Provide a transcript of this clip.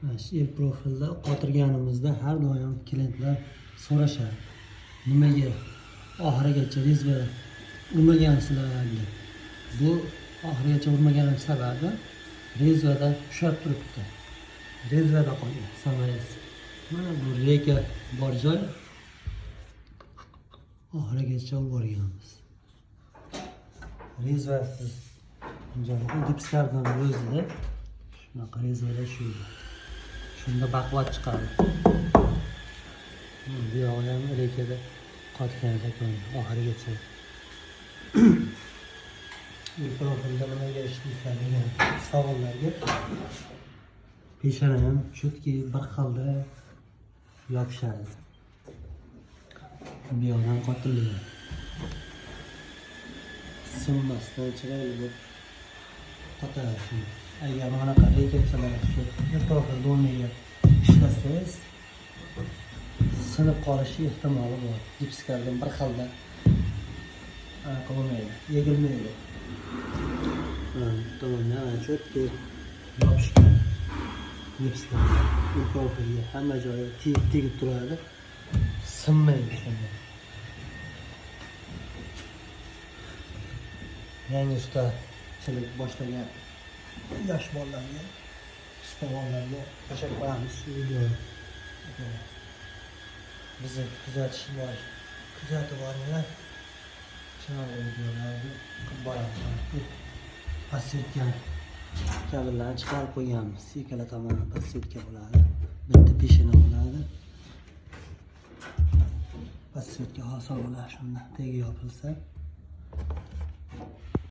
El profilda qotirganimizda har doim klientlar so'rashadi. Nimaga oxirigacha rezva urmagansizlar deb. Bu oxirigacha urmaganim sababi rezvada ushlab turibdi. Rezvada qolgan samarasi. Mana bu reka bor joy oxirigacha urganmiz. Rezvasiz joyda dipskardan o'zida shunaqa rezvada shu. Shunda baquvvat chiqadi. Bu yog'i ham rekada qotgan ekan oxirigacha. Bu profilda nimaga ishlaysan degan savollarga peshona ham chutki bir xilda yopishadi. Bu yoqdan qotiladi. Sinmasdan chiroyli bo'lib qotadi. Agar bunaqa rekachalar shu profilda o'rniga ishlasangiz sinib qolishi ehtimoli bor. Dipskardan bir xilda qilmaydi, egilmaydi. To'g'ri, chotki yopishgan dipskar. Bu profilga hamma joyi tegib turadi. Sinmaydi shunday. Yangi ustachilik boshlagan yosh bolalarga, ustavorlarga tashlab qo'yamiz shu videoni. Bizni kuzatib boringlar. Chiroyli videolarni qilib boramiz. Passetka kabilarni chiqarib qo'yganmiz. Ikkala tomondan passetka bo'ladi. Bitta peshona bo'ladi. Passetka hosil bo'ladi shunda tegi yopilsa.